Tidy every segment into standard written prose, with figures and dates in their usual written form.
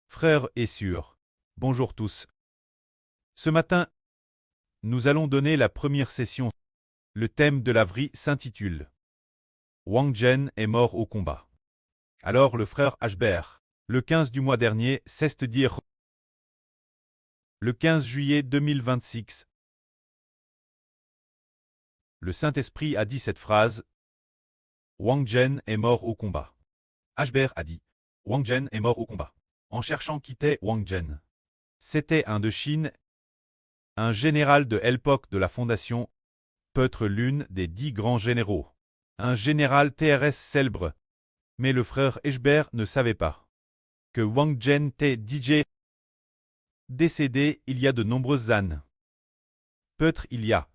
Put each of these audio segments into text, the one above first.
Frères et sœurs, bonjour tous. Ce matin, nous allons donner la première session. Le thème de la vie s'intitule Wang Zhen est mort au combat. Alors le frère Ashbert, le 15 du mois dernier, cesse de dire le 15 juillet 2026. Le Saint-Esprit a dit cette phrase Wang Zhen est mort au combat. Ashbert a dit Wang Zhen est mort au combat. En cherchant qui était Wang Zhen. C'était un de Chine, un général de l'époque de la Fondation, peut-être l'une des 10 grands généraux. Un général TRS célèbre. Mais le frère Ashbert ne savait pas que Wang Zhen était DJ décédé il y a de nombreuses années. Peut-être il y a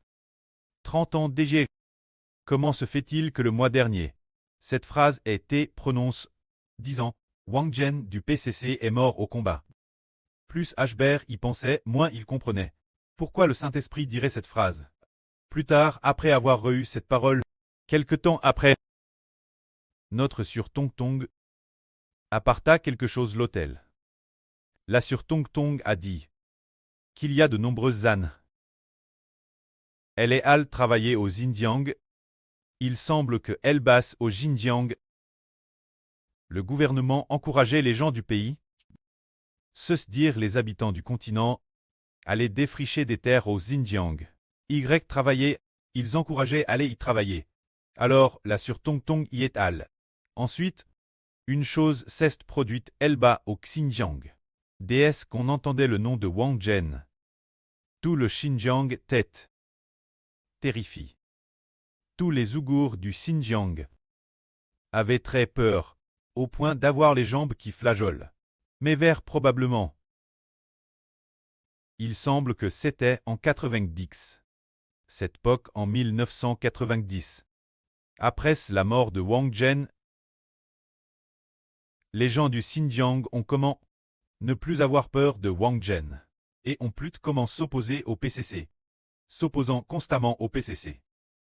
30 ans déjà. Comment se fait-il que le mois dernier, cette phrase ait été prononcée, disant Wang Zhen du PCC est mort au combat. Plus Ashbert y pensait, moins il comprenait. Pourquoi le Saint-Esprit dirait cette phrase? Plus tard, après avoir eu cette parole, quelque temps après, notre sur Tong Tong apparta quelque chose l'hôtel. La sur Tong Tong a dit qu'il y a de nombreuses années. Elle est allée travailler au Xinjiang. Il semble que elle basse au Xinjiang. Le gouvernement encourageait les gens du pays, c'est-à-dire les habitants du continent, à aller défricher des terres au Xinjiang. Travailler, ils encourageaient à aller y travailler. Alors, la sur Tong Tong y est allée. Ensuite, une chose s'est produite elle-bas au Xinjiang. Déesse qu'on entendait le nom de Wang Zhen. Tout le Xinjiang tête. Terrifié. Tous les Ouïghours du Xinjiang avaient très peur, au point d'avoir les jambes qui flageolent. Mais vers probablement. Il semble que c'était en 90. Cette époque en 1990. Après la mort de Wang Zhen, les gens du Xinjiang ont comment ne plus avoir peur de Wang Zhen et ont plus comment s'opposer au PCC. S'opposant constamment au PCC.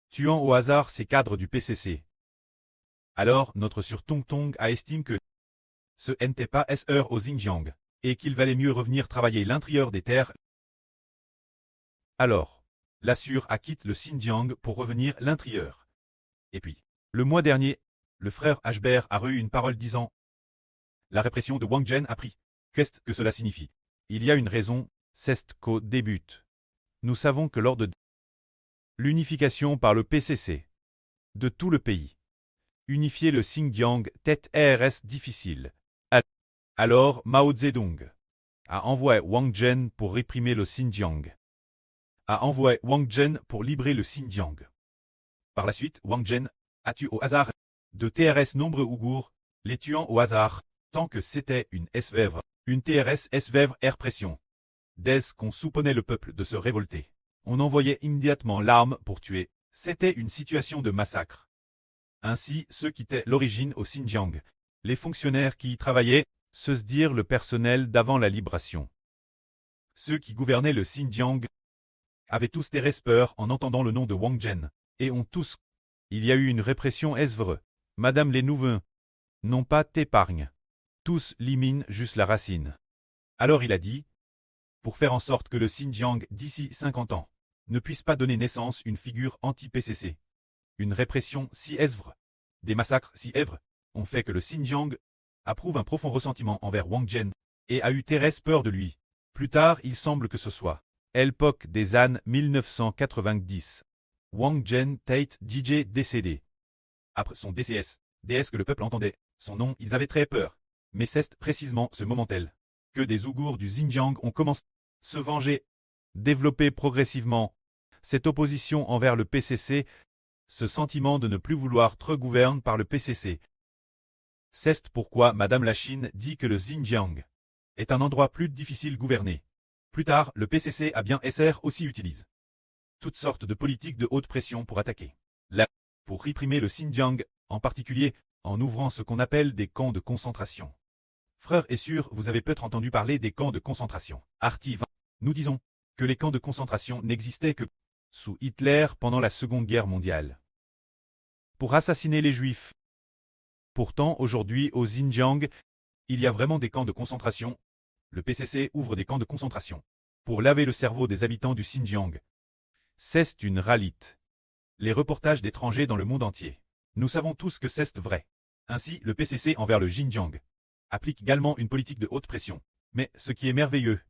Tuant au hasard ces cadres du PCC. Alors notre sur Tong Tong a estimé que ce n'était pas heure au Xinjiang et qu'il valait mieux revenir travailler l'intérieur des terres. Alors, la sur a quitté le Xinjiang pour revenir l'intérieur. Et puis, le mois dernier, le frère Ashbert a eu une parole disant la répression de Wang Zhen a pris. Qu'est-ce que cela signifie? Il y a une raison, c'est qu'au début. Nous savons que lors de l'unification par le PCC de tout le pays, unifier le Xinjiang tête RS difficile. Alors Mao Zedong a envoyé Wang Zhen pour réprimer le Xinjiang. A envoyé Wang Zhen pour libérer le Xinjiang. Par la suite, Wang Zhen a tué au hasard de TRS nombreux Ouïghours, les tuant au hasard, tant que c'était une SVèvre, une TRS SVèvre pression. Dès qu'on soupçonnait le peuple de se révolter, on envoyait immédiatement l'arme pour tuer. C'était une situation de massacre. Ainsi, ceux qui étaient l'origine au Xinjiang, les fonctionnaires qui y travaillaient, c'est-à-dire le personnel d'avant la libération. Ceux qui gouvernaient le Xinjiang avaient tous des peur en entendant le nom de Wang Zhen, et ont tous. Il y a eu une répression vrai. Madame les Nouveaux n'ont pas d'épargne. Tous liminent juste la racine. Alors il a dit, pour faire en sorte que le Xinjiang, d'ici 50 ans, ne puisse pas donner naissance une figure anti-PCC. Une répression si vrai, des massacres si èvres, ont fait que le Xinjiang approuve un profond ressentiment envers Wang Zhen, et a eu Thérèse peur de lui. Plus tard, il semble que ce soit l'époque des années 1990. Wang Zhen Tate DJ décédé. Après son DCS, déesse que le peuple entendait, son nom, ils avaient très peur. Mais c'est précisément ce moment-là que des Ouïghours du Xinjiang ont commencé à se venger, développer progressivement cette opposition envers le PCC, ce sentiment de ne plus vouloir être gouverné par le PCC. C'est pourquoi Madame la Chine dit que le Xinjiang est un endroit plus difficile gouverné. Plus tard, le PCC a bien SR aussi utilise toutes sortes de politiques de haute pression pour attaquer. Là, pour réprimer le Xinjiang, en particulier, en ouvrant ce qu'on appelle des camps de concentration. Frères et sœurs, vous avez peut-être entendu parler des camps de concentration. Arti 20. Nous disons que les camps de concentration n'existaient que sous Hitler pendant la Seconde Guerre mondiale. Pour assassiner les Juifs. Pourtant, aujourd'hui, au Xinjiang, il y a vraiment des camps de concentration, le PCC ouvre des camps de concentration pour laver le cerveau des habitants du Xinjiang. C'est une ralite. Les reportages d'étrangers dans le monde entier. Nous savons tous que c'est vrai. Ainsi, le PCC envers le Xinjiang applique également une politique de haute pression. Mais ce qui est merveilleux,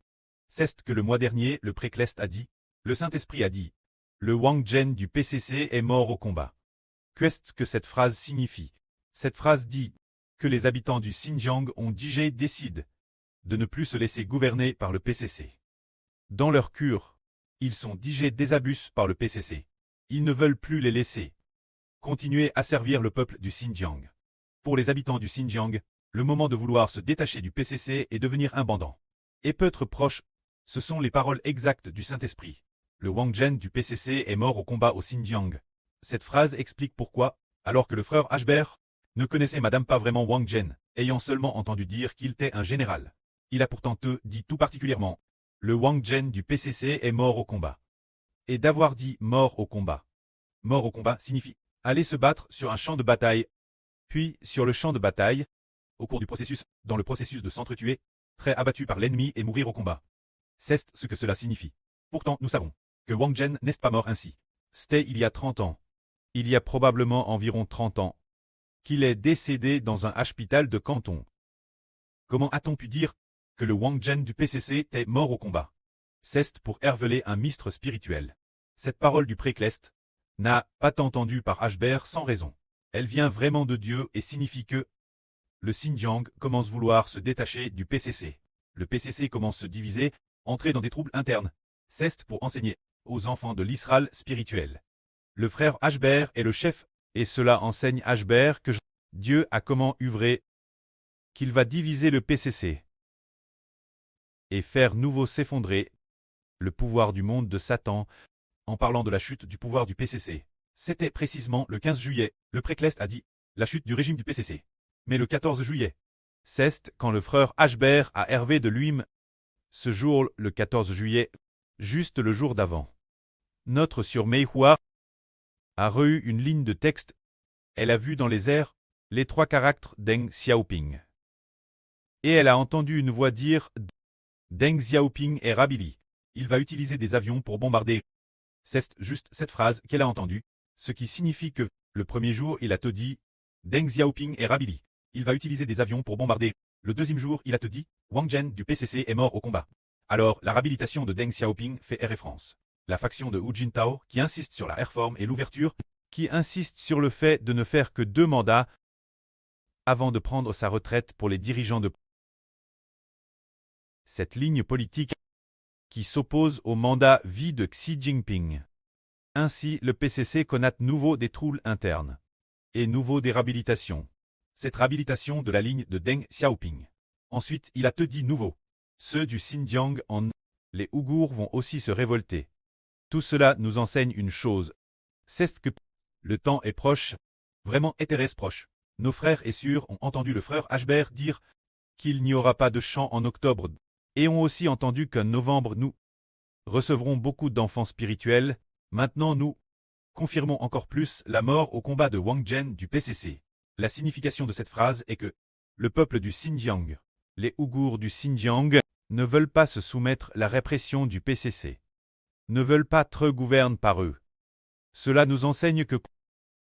c'est que le mois dernier, le Préclest a dit, le Saint-Esprit a dit, le Wang Zhen du PCC est mort au combat. Qu'est-ce que cette phrase signifie? Cette phrase dit que les habitants du Xinjiang ont décidé de ne plus se laisser gouverner par le PCC. Dans leur cure, ils sont désabusés par le PCC. Ils ne veulent plus les laisser continuer à servir le peuple du Xinjiang. Pour les habitants du Xinjiang, le moment de vouloir se détacher du PCC et devenir un bandant et peut être proche. Ce sont les paroles exactes du Saint-Esprit. Le Wang Zhen du PCC est mort au combat au Xinjiang. Cette phrase explique pourquoi, alors que le frère Ashbert ne connaissait madame pas vraiment Wang Zhen, ayant seulement entendu dire qu'il était un général. Il a pourtant dit tout particulièrement, le Wang Zhen du PCC est mort au combat. Et d'avoir dit mort au combat. Mort au combat signifie aller se battre sur un champ de bataille, puis sur le champ de bataille, au cours du processus, dans le processus de s'entretuer, très abattu par l'ennemi et mourir au combat. C'est ce que cela signifie. Pourtant, nous savons que Wang Zhen n'est pas mort ainsi. C'était il y a 30 ans. Il y a probablement environ 30 ans qu'il est décédé dans un hôpital de Canton. Comment a-t-on pu dire que le Wang Zhen du PCC était mort au combat? C'est pour révéler un mystre spirituel. Cette parole du Préclest n'a pas été entendue par Ashbert sans raison. Elle vient vraiment de Dieu et signifie que le Xinjiang commence à vouloir se détacher du PCC. Le PCC commence à se diviser, entrer dans des troubles internes. C'est pour enseigner aux enfants de l'Israël spirituel. Le frère Ashbert est le chef, et cela enseigne Ashbert que Dieu a comment œuvré, qu'il va diviser le PCC et faire nouveau s'effondrer le pouvoir du monde de Satan, en parlant de la chute du pouvoir du PCC. C'était précisément le 15 juillet, le Préclest a dit, la chute du régime du PCC. Mais le 14 juillet, c'est quand le frère Ashbert a hervé de lui-même. Ce jour, le 14 juillet, juste le jour d'avant. Notre sur Meihua a reçu une ligne de texte. Elle a vu dans les airs les 3 caractères Deng Xiaoping. Et elle a entendu une voix dire Deng Xiaoping est Rabili. Il va utiliser des avions pour bombarder. C'est juste cette phrase qu'elle a entendue, ce qui signifie que, le premier jour, il a te dit Deng Xiaoping est Rabili. Il va utiliser des avions pour bombarder. Le deuxième jour, il a te dit Wang Zhen du PCC est mort au combat. Alors, la réhabilitation de Deng Xiaoping fait référence. La faction de Hu Jintao, qui insiste sur la réforme et l'ouverture, qui insiste sur le fait de ne faire que 2 mandats avant de prendre sa retraite pour les dirigeants de cette ligne politique qui s'oppose au mandat vie de Xi Jinping. Ainsi, le PCC connaît nouveau des troubles internes et nouveau des réhabilitations. Cette réhabilitation de la ligne de Deng Xiaoping. Ensuite, il a te dit nouveau. Ceux du Xinjiang les Ouïghours vont aussi se révolter. Tout cela nous enseigne une chose. C'est que le temps est proche, vraiment est proche. Nos frères et sœurs ont entendu le frère Ashbert dire qu'il n'y aura pas de chant en octobre, et ont aussi entendu qu'en novembre nous recevrons beaucoup d'enfants spirituels. Maintenant nous confirmons encore plus la mort au combat de Wang Zhen du PCC. La signification de cette phrase est que le peuple du Xinjiang, les Ouïghours du Xinjiang, ne veulent pas se soumettre à la répression du PCC, ne veulent pas être gouvernés par eux. Cela nous enseigne que,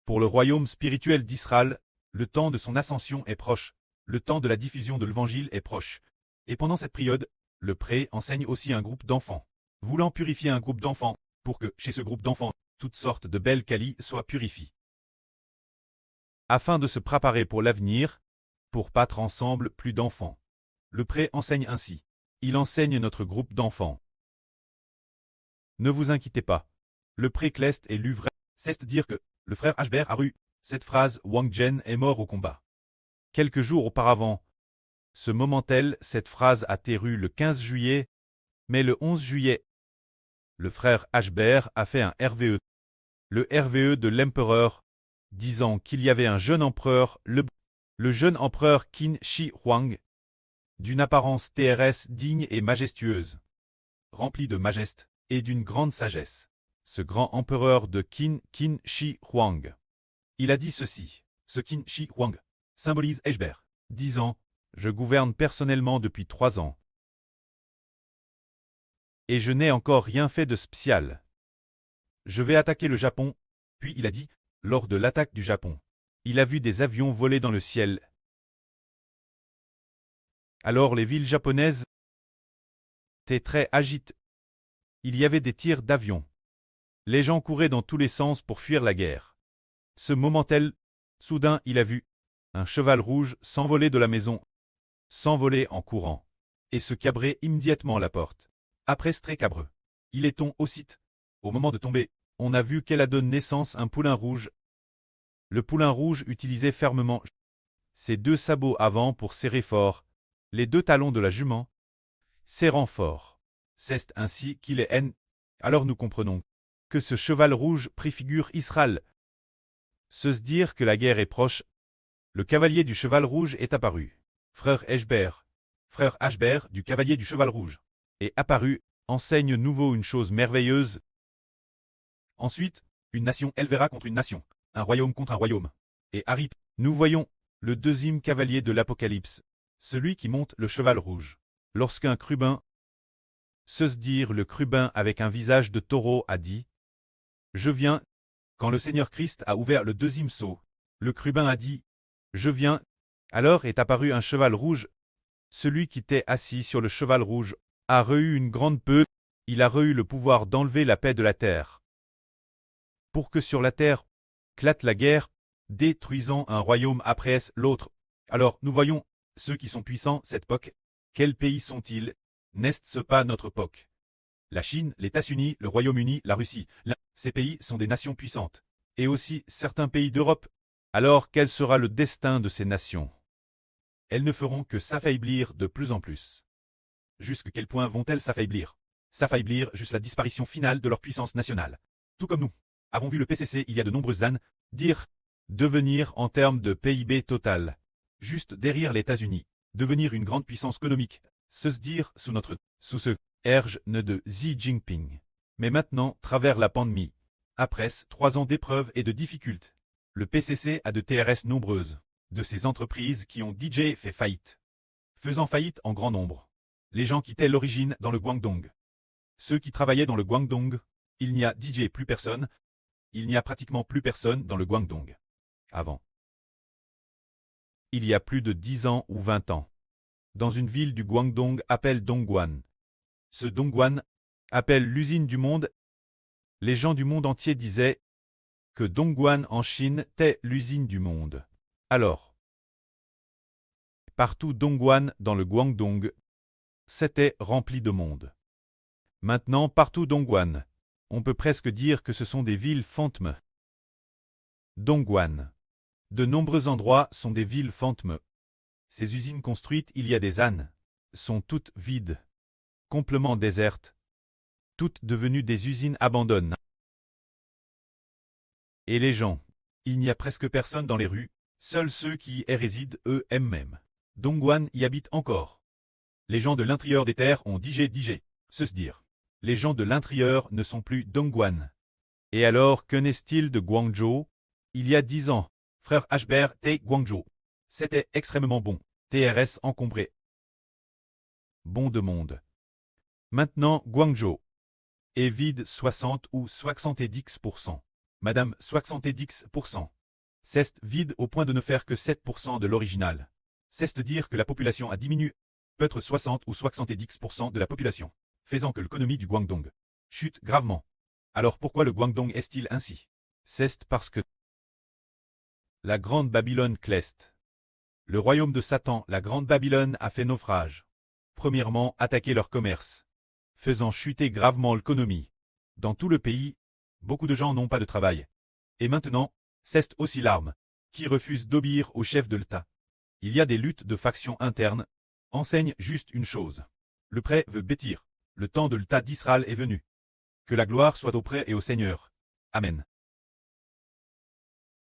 pour le royaume spirituel d'Israël, le temps de son ascension est proche, le temps de la diffusion de l'évangile est proche. Et pendant cette période, le pré enseigne aussi un groupe d'enfants, voulant purifier un groupe d'enfants, pour que, chez ce groupe d'enfants, toutes sortes de belles qualités soient purifiées. Afin de se préparer pour l'avenir, pour battre ensemble plus d'enfants. Le pré enseigne ainsi. Il enseigne notre groupe d'enfants. Ne vous inquiétez pas. Le Préclest est lu vrai. C'est dire que le frère Ashbert a eu cette phrase Wang Zhen est mort au combat. Quelques jours auparavant, ce moment-tel, cette phrase a été rue le 15 juillet, mais le 11 juillet, le frère Ashbert a fait un RVE. Le RVE de l'empereur, disant qu'il y avait un jeune empereur, le jeune empereur Qin Shi Huang, d'une apparence TRS digne et majestueuse, remplie de majesté et d'une grande sagesse. Ce grand empereur de Qin Shi Huang. Il a dit ceci. Ce Qin Shi Huang symbolise Ashbert, disant « Je gouverne personnellement depuis 3 ans. Et je n'ai encore rien fait de spécial. Je vais attaquer le Japon, puis il a dit, lors de l'attaque du Japon. Il a vu des avions voler dans le ciel. Alors les villes japonaises étaient très agitées. Il y avait des tirs d'avions. Les gens couraient dans tous les sens pour fuir la guerre. Ce moment-là, soudain il a vu un cheval rouge s'envoler de la maison, s'envoler en courant, et se cabrer immédiatement à la porte. Après ce très cabreux, il est tombé aussitôt. Au moment de tomber, on a vu qu'elle a donné naissance à un poulain rouge. Le poulain rouge utilisait fermement ses deux sabots avant pour serrer fort les deux talons de la jument, serrant fort. C'est ainsi qu'il est haine. Alors nous comprenons que ce cheval rouge préfigure Israël. Se dire que la guerre est proche, le cavalier du cheval rouge est apparu. Frère Ashbert du cavalier du cheval rouge, est apparu, enseigne nouveau une chose merveilleuse. Ensuite, une nation élevera contre une nation, un royaume contre un royaume. Et arrive, nous voyons, le deuxième cavalier de l'Apocalypse, celui qui monte le cheval rouge. Lorsqu'un crubin, se dire le crubin avec un visage de taureau a dit, « Je viens », quand le Seigneur Christ a ouvert le deuxième sceau, le crubin a dit, « Je viens », alors est apparu un cheval rouge. Celui qui était assis sur le cheval rouge a reçu une grande peur, il a reçu le pouvoir d'enlever la paix de la terre. Pour que sur la terre éclate la guerre, détruisant un royaume après l'autre. Alors nous voyons, ceux qui sont puissants cette époque, quels pays sont-ils? N'est-ce pas notre époque? La Chine, les États-Unis, le Royaume-Uni, la Russie, ces pays sont des nations puissantes. Et aussi certains pays d'Europe. Alors quel sera le destin de ces nations? Elles ne feront que s'affaiblir de plus en plus. Jusqu'à quel point vont-elles s'affaiblir? S'affaiblir jusqu'à la disparition finale de leur puissance nationale. Tout comme nous avons vu le PCC il y a de nombreuses années dire devenir en termes de PIB total, juste derrière les États-Unis, devenir une grande puissance économique, se dire sous ce erge de Xi Jinping. Mais maintenant, travers la pandémie, après 3 ans d'épreuves et de difficultés, le PCC a de TRS nombreuses, de ces entreprises qui ont DJ fait faillite, faisant faillite en grand nombre. Les gens quittaient l'origine dans le Guangdong. Ceux qui travaillaient dans le Guangdong, il n'y a DJ plus personne, il n'y a pratiquement plus personne dans le Guangdong. Avant. Il y a plus de 10 ans ou 20 ans. Dans une ville du Guangdong appelée Dongguan. Ce Dongguan appelle l'usine du monde. Les gens du monde entier disaient que Dongguan en Chine était l'usine du monde. Alors, partout Dongguan dans le Guangdong, c'était rempli de monde. Maintenant, partout Dongguan, on peut presque dire que ce sont des villes fantômes. Dongguan. De nombreux endroits sont des villes fantômes. Ces usines construites il y a des années sont toutes vides, complètement désertes, toutes devenues des usines abandonnées. Et les gens, il n'y a presque personne dans les rues, seuls ceux qui y résident eux-mêmes. Dongguan y habitent encore. Les gens de l'intérieur des terres ont digé, se dire. Les gens de l'intérieur ne sont plus Dongguan. Et alors, que n'est-il de Guangzhou? Il y a 10 ans, frère Ashbert et Guangzhou. C'était extrêmement bon. TRS encombré. Bon de monde. Maintenant, Guangzhou est vide 60 ou 70%. Madame 70%. C'est vide au point de ne faire que 7% de l'original. C'est dire que la population a diminué. Peut-être 60 ou 70% de la population, faisant que l'économie du Guangdong chute gravement. Alors pourquoi le Guangdong est-il ainsi? C'est parce que la grande Babylone cleste. Le royaume de Satan, la grande Babylone, a fait naufrage. Premièrement, attaquer leur commerce, faisant chuter gravement l'économie. Dans tout le pays, beaucoup de gens n'ont pas de travail. Et maintenant, c'est aussi l'arme, qui refuse d'obéir au chef de l'État. Il y a des luttes de factions internes, enseigne juste une chose. Le prêt veut bâtir. Le temps de l'État d'Israël est venu. Que la gloire soit auprès et au Seigneur. Amen.